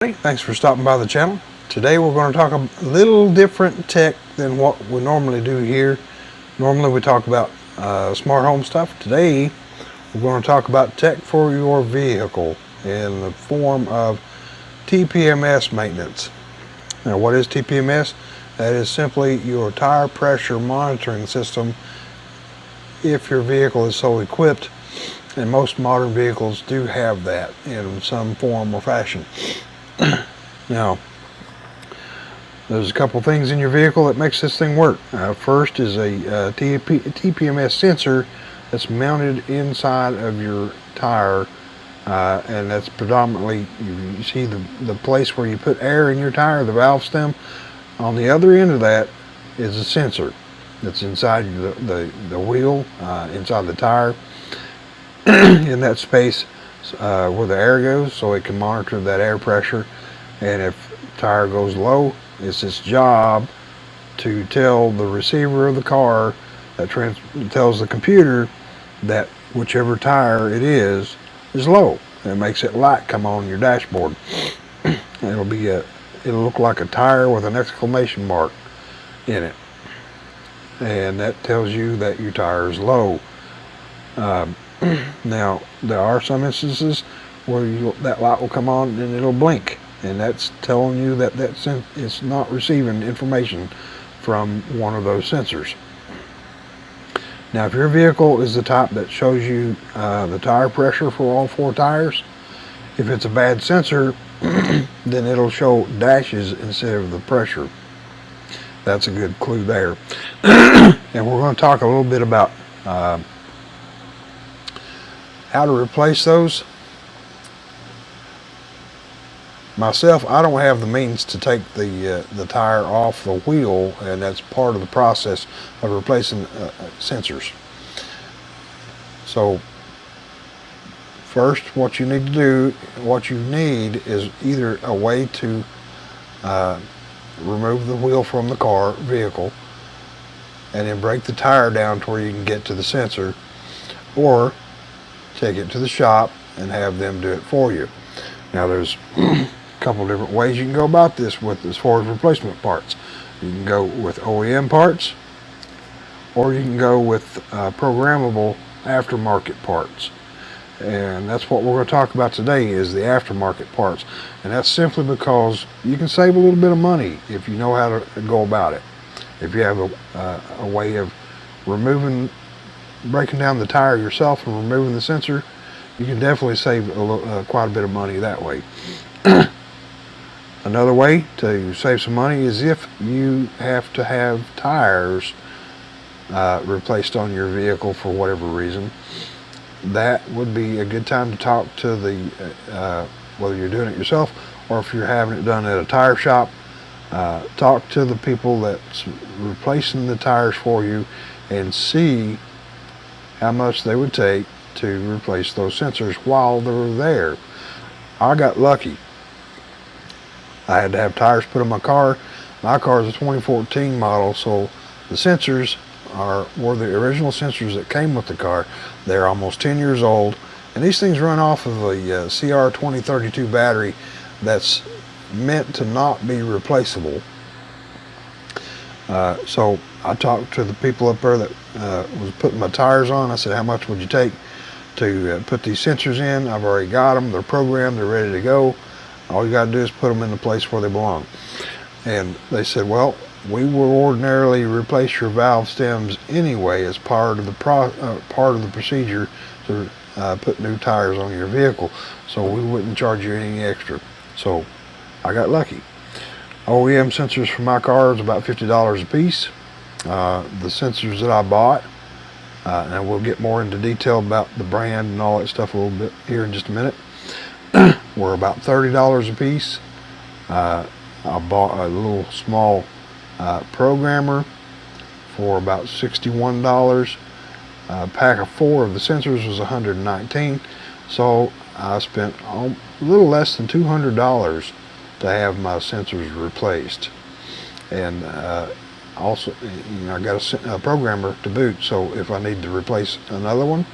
Hey, thanks for stopping by the channel. Today we're going to talk a little different tech than what we normally do here. Normally we talk about smart home stuff. Today we're going to talk about tech for your vehicle in the form of TPMS maintenance. Now, what is TPMS? That is simply your tire pressure monitoring system if your vehicle is so equipped, and most modern vehicles do have that in some form or fashion. Now, there's a couple things in your vehicle that makes this thing work. First is a TPMS sensor that's mounted inside of your tire, and that's predominantly, you see the place where you put air in your tire, the valve stem. On the other end of that is a sensor that's inside the wheel, inside the tire, in that space where the air goes, so it can monitor that air pressure. And if the tire goes low, it's its job to tell the receiver of the car, that tells the computer that whichever tire it is low. It makes it light come on your dashboard. It'll look like a tire with an exclamation mark in it, and that tells you that your tire is low. Now, there are some instances where that light will come on and it'll blink, and that's telling you that it's not receiving information from one of those sensors. Now, if your vehicle is the type that shows you the tire pressure for all four tires, if it's a bad sensor, then it'll show dashes instead of the pressure. That's a good clue there. And we're going to talk a little bit about how to replace those. Myself, I don't have the means to take the tire off the wheel, and that's part of the process of replacing sensors. So first, what you need is either a way to remove the wheel from the vehicle and then break the tire down to where you can get to the sensor, or take it to the shop and have them do it for you. Now, there's a couple different ways you can go about this as far as replacement parts. You can go with OEM parts, or you can go with programmable aftermarket parts. And that's what we're going to talk about today, is the aftermarket parts. And that's simply because you can save a little bit of money if you know how to go about it. If you have a way of breaking down the tire yourself and removing the sensor, you can definitely save quite a bit of money that way. Another way to save some money is if you have to have tires replaced on your vehicle for whatever reason. That would be a good time to talk to whether you're doing it yourself or if you're having it done at a tire shop. Talk to the people that's replacing the tires for you and see how much they would take to replace those sensors while they're there. I got lucky. I had to have tires put on my car. My car is a 2014 model, so the sensors were the original sensors that came with the car. They're almost 10 years old, and these things run off of a CR2032 battery that's meant to not be replaceable. So I talked to the people up there that was putting my tires on. I said, how much would you take to put these sensors in? I've already got them. They're programmed. They're ready to go. All you got to do is put them in the place where they belong. And they said, well, we will ordinarily replace your valve stems anyway as part of the procedure to put new tires on your vehicle, so we wouldn't charge you any extra. So I got lucky. OEM sensors for my car is about $50 a piece. The sensors that I bought, and we'll get more into detail about the brand and all that stuff a little bit here in just a minute, were about $30 a piece. I bought a little small programmer for about $61. A pack of 4 of the sensors was $119. So I spent a little less than $200 to have my sensors replaced. And also, I got a programmer to boot, so if I need to replace another one,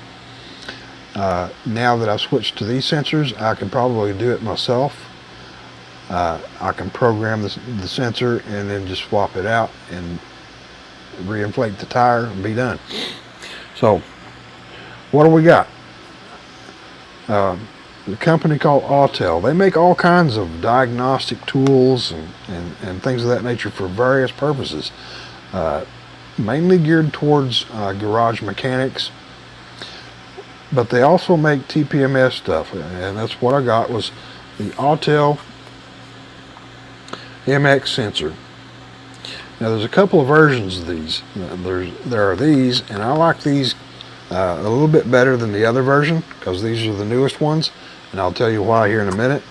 now that I've switched to these sensors, I can probably do it myself I can program the sensor and then just swap it out and reinflate the tire and be done. So what do we got? The company called Autel. They make all kinds of diagnostic tools and things of that nature for various purposes, mainly geared towards garage mechanics, but they also make TPMS stuff, and that's what I got was the Autel MX Sensor. Now there's a couple of versions of these. There are these, and I like these a little bit better than the other version because these are the newest ones, and I'll tell you why here in a minute.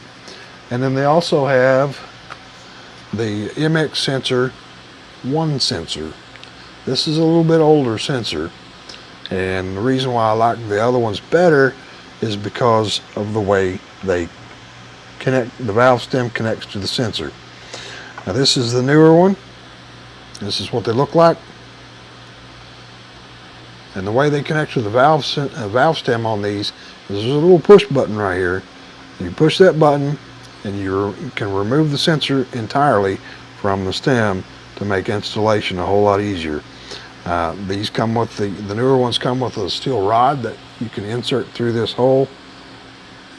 And then they also have the MX Sensor 1 sensor. This is a little bit older sensor, and the reason why I like the other ones better is because of the way they connect. The valve stem connects to the sensor. Now this is the newer one. This is what they look like. And the way they connect to the valve stem on these is there's a little push button right here. You push that button and you can remove the sensor entirely from the stem to make installation a whole lot easier. These come with the newer ones come with a steel rod that you can insert through this hole.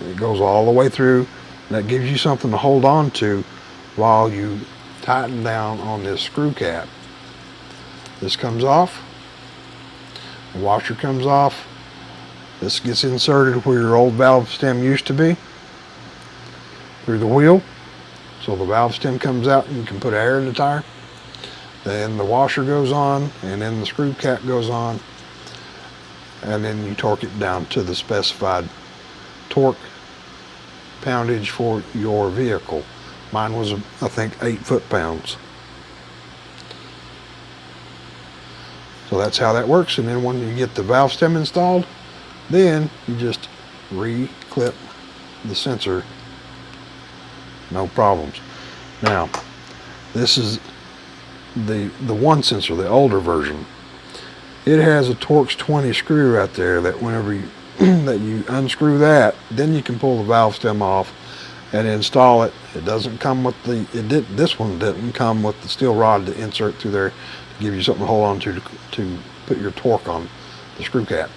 It goes all the way through, and that gives you something to hold on to while you tighten down on this screw cap. This comes off, the washer comes off, this gets inserted where your old valve stem used to be through the wheel, so the valve stem comes out and you can put air in the tire. Then the washer goes on, and then the screw cap goes on, and then you torque it down to the specified torque poundage for your vehicle. Mine was, I think, 8 foot-pounds. So that's how that works. And then when you get the valve stem installed, then you just re-clip the sensor. No problems. Now, this is the 1 sensor, the older version. It has a Torx 20 screw right there that whenever you that you unscrew that, then you can pull the valve stem off and install it. It doesn't come with this one didn't come with the steel rod to insert through there to give you something to hold on to put your torque on the screw cap.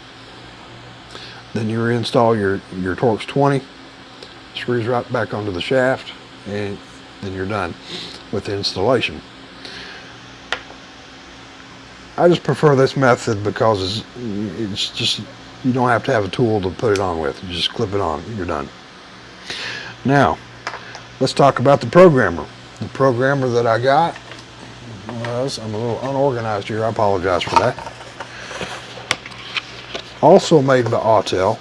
Then you reinstall your Torx 20, screws right back onto the shaft, and then you're done with the installation. I just prefer this method because it's just, you don't have to have a tool to put it on with. You just clip it on, you're done. Now, let's talk about the programmer. The programmer that I got was, I'm a little unorganized here, I apologize for that. Also made by Autel,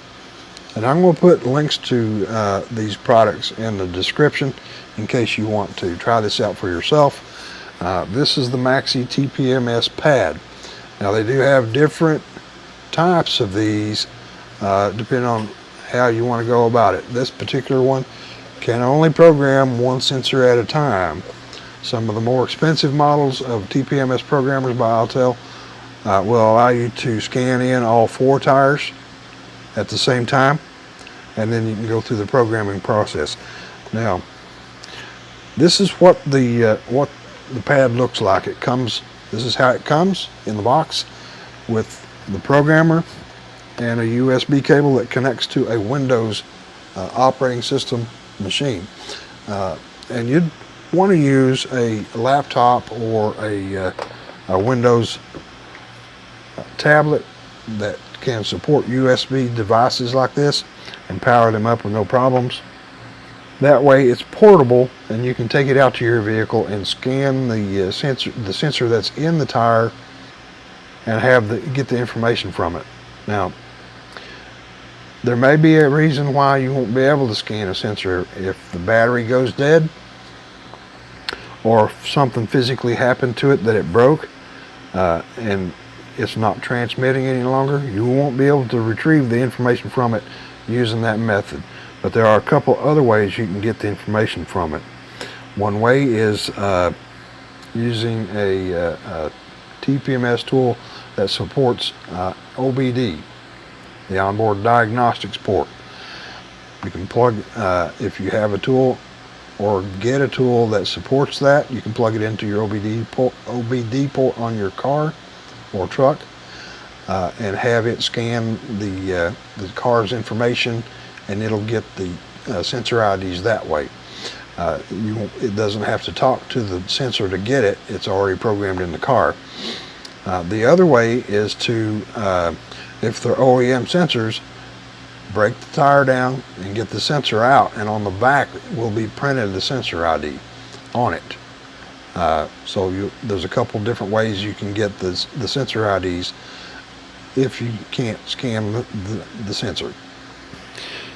and I'm going to put links to these products in the description in case you want to try this out for yourself. This is the MXi TPMS pad. Now they do have different types of these depending on how you want to go about it. This particular one can only program 1 sensor at a time. Some of the more expensive models of TPMS programmers by Autel will allow you to scan in all 4 tires at the same time, and then you can go through the programming process. Now, this is what the pad looks like. This is how it comes in the box with the programmer and a USB cable that connects to a Windows operating system machine. And you'd want to use a laptop or a Windows tablet that can support USB devices like this and power them up with no problems. That way it's portable and you can take it out to your vehicle and scan the sensor that's in the tire and get the information from it. Now, there may be a reason why you won't be able to scan a sensor if the battery goes dead or if something physically happened to it that it broke and it's not transmitting any longer. You won't be able to retrieve the information from it using that method. But there are a couple other ways you can get the information from it. One way is using a TPMS tool that supports OBD, the onboard diagnostics port. You can plug, if you have a tool or get a tool that supports that. You can plug it into your OBD port on your car or truck, and have it scan the car's information, and it'll get the sensor IDs that way. It doesn't have to talk to the sensor to get it. It's already programmed in the car. The other way is to, if they're OEM sensors, break the tire down and get the sensor out, and on the back will be printed the sensor ID on it. So there's a couple different ways you can get the sensor IDs if you can't scan the sensor.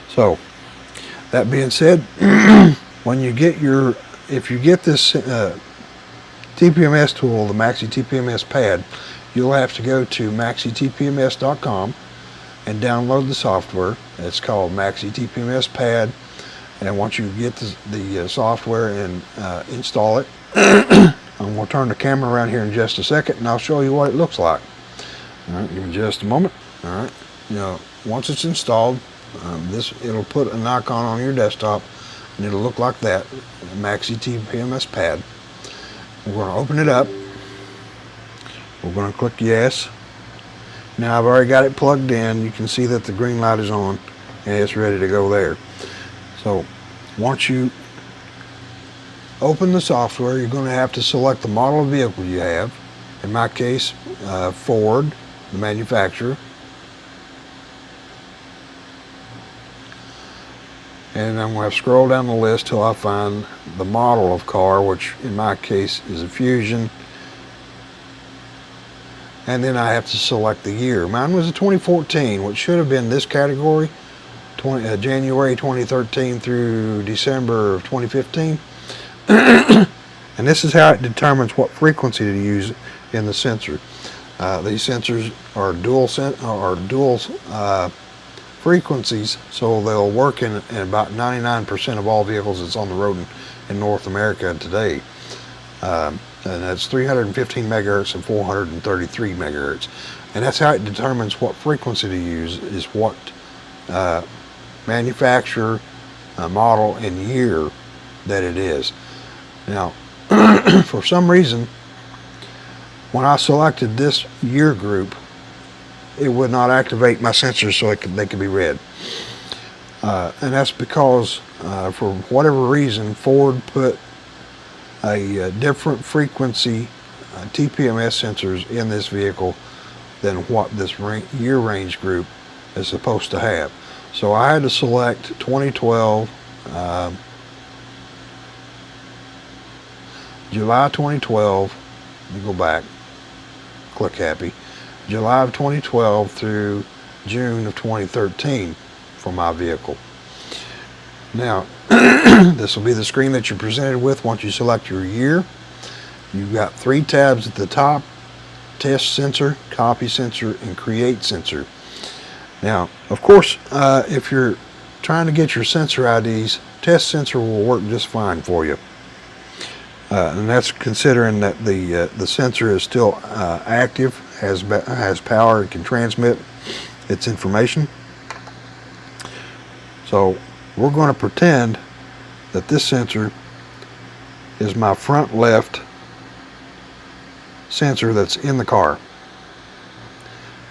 So that being said, when you get if you get this TPMS tool, the MXi TPMS pad, you'll have to go to maxitpms.com and download the software. It's called MXi TPMS pad, and once you get the software and install it, I'm going to turn the camera around here in just a second and I'll show you what it looks like. Alright, give me just a moment. Alright, once it's installed, it'll put an icon on your desktop and it'll look like that, MXi TPMS pad. We're going to open it up. We're going to click yes. Now I've already got it plugged in. You can see that the green light is on and it's ready to go there. So once you open the software, you're going to have to select the model of vehicle you have. In my case, Ford, the manufacturer. And I'm going to scroll down the list till I find the model of car, which in my case is a Fusion. And then I have to select the year. Mine was a 2014, which should have been this category, January 2013 through December of 2015. And this is how it determines what frequency to use in the sensor. These sensors are dual frequencies, so they'll work in about 99% of all vehicles that's on the road in North America today. And that's 315 megahertz and 433 megahertz. And that's how it determines what frequency to use, is what manufacturer, model, and year that it is. Now, for some reason, when I selected this year group, it would not activate my sensors so they could be read. And that's because, for whatever reason, Ford put a different frequency TPMS sensors in this vehicle than what this year range group is supposed to have. So I had to select 2012, July 2012, let me go back, click happy, July of 2012 through June of 2013 for my vehicle. Now, this will be the screen that you're presented with once you select your year. You've got 3 tabs at the top: Test Sensor, Copy Sensor, and Create Sensor. Now, of course, if you're trying to get your sensor IDs, Test Sensor will work just fine for you. And that's considering that the sensor is still active, has power, and can transmit its information. So we're going to pretend that this sensor is my front left sensor that's in the car.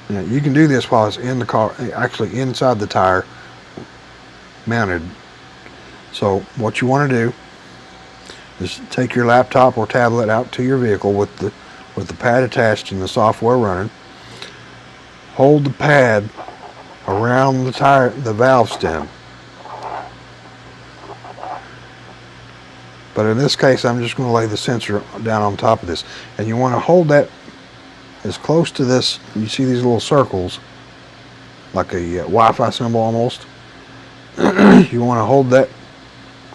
Now, you can do this while it's in the car, actually inside the tire, mounted. So what you want to do is take your laptop or tablet out to your vehicle with the pad attached and the software running. Hold the pad around the tire, the valve stem. But in this case, I'm just going to lay the sensor down on top of this. And you want to hold that as close to this. You see these little circles, like a Wi-Fi symbol almost. You want to hold that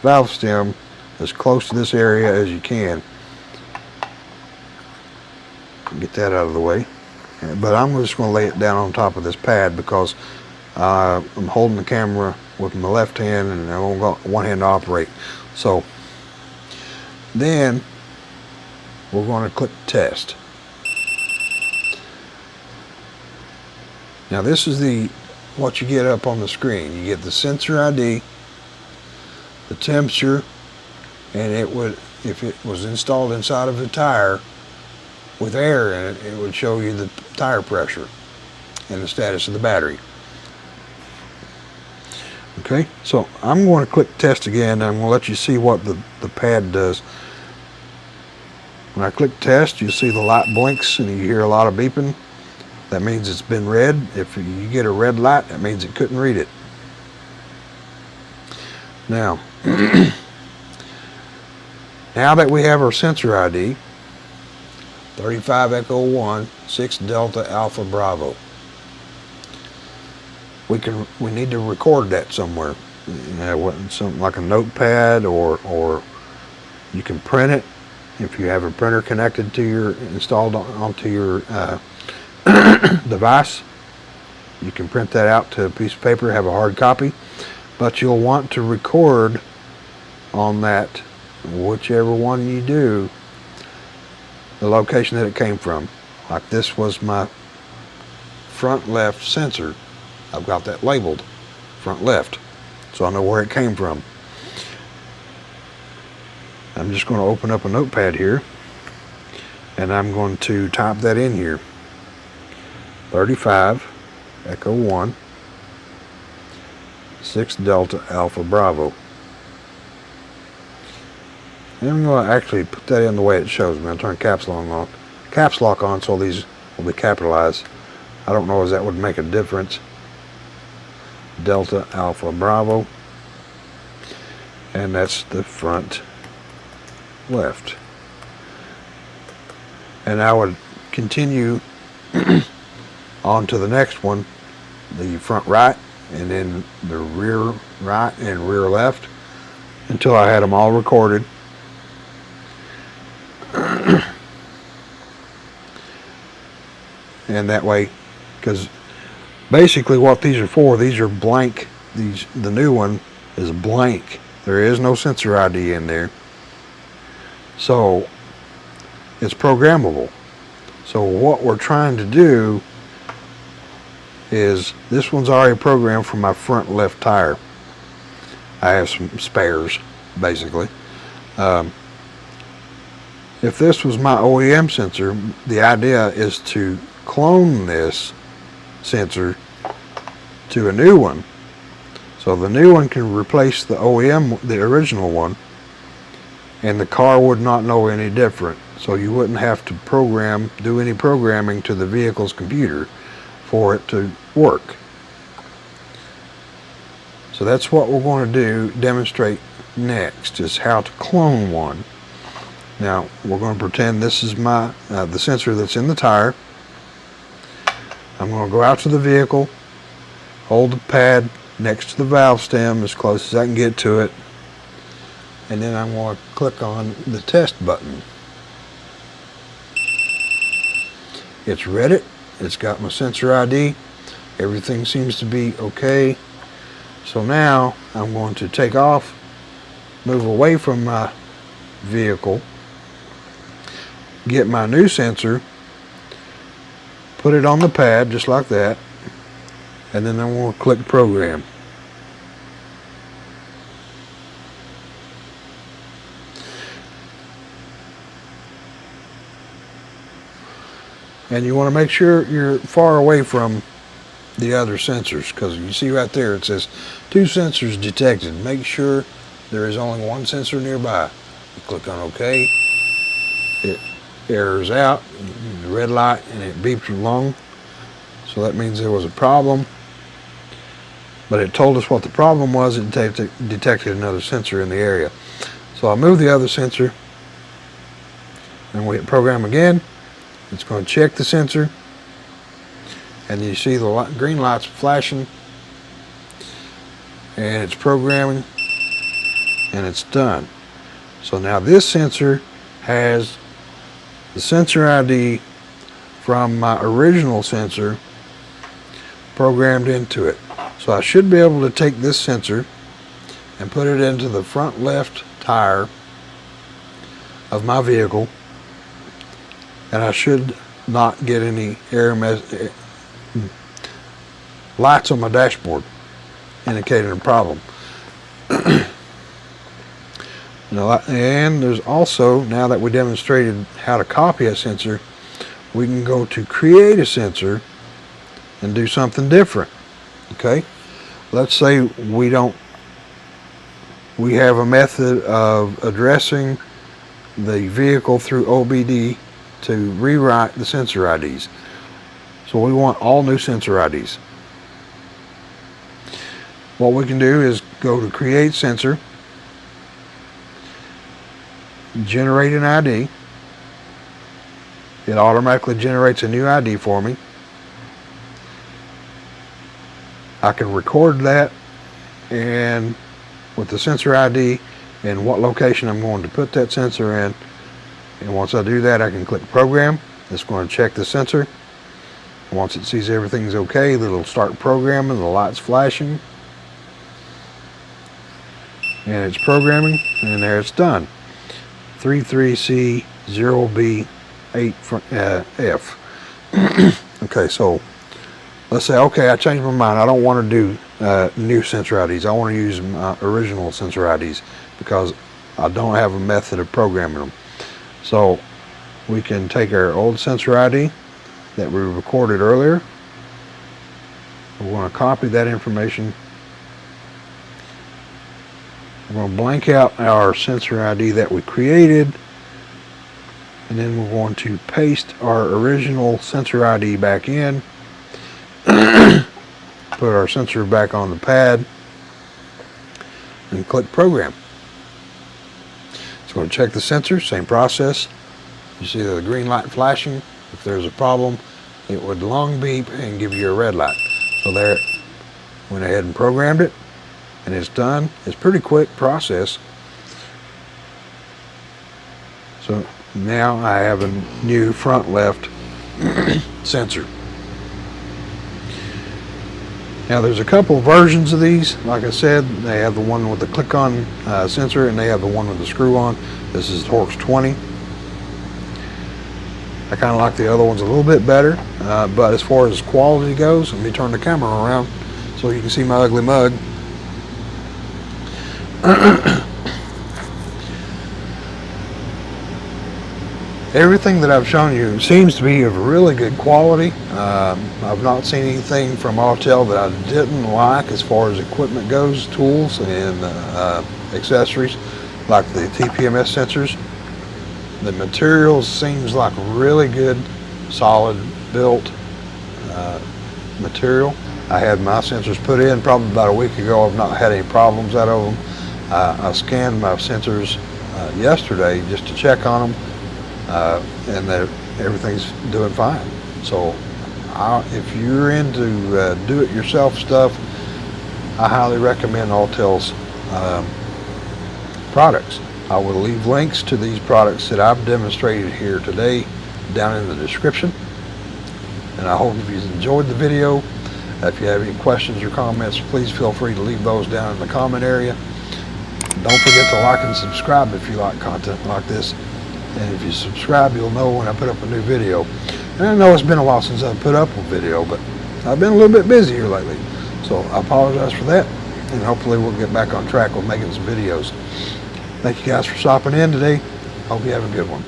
valve stem as close to this area as you can. Get that out of the way. But I'm just going to lay it down on top of this pad because I'm holding the camera with my left hand and I've only got one hand to operate. So then we're going to click Test. Now this is what you get up on the screen. You get the sensor ID, the temperature, and it would, if it was installed inside of the tire with air in it, it would show you the tire pressure and the status of the battery. Okay, so I'm going to click test again, and I'm going to let you see what the pad does. When I click test, you see the light blinks and you hear a lot of beeping. That means it's been read. If you get a red light, that means it couldn't read it. Now, now that we have our sensor ID, 35 Echo 1, 6 Delta Alpha Bravo, we need to record that somewhere. You know, something like a notepad, or you can print it if you have a printer connected to your, installed onto your device. You can print that out to a piece of paper, have a hard copy, but you'll want to record on that, whichever one you do, the location that it came from. Like this was my front left sensor. I've got that labeled front left, so I know where it came from. I'm just going to open up a notepad here, and I'm going to type that in here. 35 Echo 1, 6 Delta Alpha Bravo. And I'm going to actually put that in the way it shows me. I'll turn caps lock on so these will be capitalized. I don't know if that would make a difference. Delta Alpha Bravo, and that's the front left. And I would continue on to the next one, the front right, and then the rear right and rear left, until I had them all recorded. And that way, because basically what these are for, these are blank. The new one is blank. There is no sensor ID in there. So it's programmable. So what we're trying to do is, this one's already programmed for my front left tire. I have some spares, basically. If this was my OEM sensor, the idea is to clone this sensor to a new one, so the new one can replace the OEM, the original one, and the car would not know any different. So you wouldn't have to do any programming to the vehicle's computer for it to work. So that's what we're going to demonstrate next, is how to clone one. Now we're going to pretend this is my the sensor that's in the tire. I'm going to go out to the vehicle, hold the pad next to the valve stem as close as I can get to it, and then I'm going to click on the test button. It's read it. It's got my sensor ID. Everything seems to be okay. So now I'm going to take off, move away from my vehicle, get my new sensor, put it on the pad just like that, and then I'm going to click program. And you want to make sure you're far away from the other sensors, because you see right there it says 2 sensors detected. Make sure there is only 1 sensor nearby. You click on OK. It errors out, the red light, and it beeps along. So that means there was a problem. But it told us what the problem was. It detected another sensor in the area. So I'll move the other sensor, and we hit program again. It's going to check the sensor, and you see the green lights flashing, and it's programming, and it's done. So now this sensor has the sensor ID from my original sensor programmed into it. So I should be able to take this sensor and put it into the front left tire of my vehicle, and I should not get any lights on my dashboard indicating a problem. And there's also, now that we demonstrated how to copy a sensor, we can go to create a sensor and do something different. Okay, let's say we have a method of addressing the vehicle through OBD to rewrite the sensor IDs. So we want all new sensor IDs. What we can do is go to create sensor, generate an ID. It automatically generates a new ID for me. I can record that and with the sensor ID and what location I'm going to put that sensor in. And once I do that, I can click program. It's going to check the sensor. Once it sees everything's okay, it'll start programming, the light's flashing. And it's programming, and there it's done. 33C0B8F. Okay, so let's say, okay, I changed my mind. I don't want to do new sensor IDs. I want to use my original sensor IDs because I don't have a method of programming them. So we can take our old sensor ID that we recorded earlier. We're going to copy that information. We're going to blank out our sensor ID that we created, and then we're going to paste our original sensor ID back in. Put our sensor back on the pad and click program. It's going to check the sensor, same process. You see the green light flashing. If there's a problem, it would long beep and give you a red light. So there, went ahead and programmed it, and it's done. It's a pretty quick process. So now I have a new front left sensor. Now there's a couple versions of these. Like I said, they have the one with the click-on sensor, and they have the one with the screw-on. This is Torx 20. I kind of like the other ones a little bit better, but as far as quality goes, let me turn the camera around so you can see my ugly mug. Everything that I've shown you seems to be of really good quality. I've not seen anything from Autel that I didn't like as far as equipment goes, tools and accessories like the TPMS sensors. The material seems like really good, solid built material. I had my sensors put in probably about a week ago. I've not had any problems out of them. I scanned my sensors yesterday just to check on them. And everything's doing fine. So if you're into do-it-yourself stuff, I highly recommend Autel's products. I will leave links to these products that I've demonstrated here today down in the description. And I hope if you enjoyed the video, if you have any questions or comments, please feel free to leave those down in the comment area. Don't forget to like and subscribe if you like content like this. And if you subscribe, you'll know when I put up a new video. And I know it's been a while since I've put up a video, but I've been a little bit busy here lately. So I apologize for that. And hopefully we'll get back on track with making some videos. Thank you guys for stopping in today. Hope you have a good one.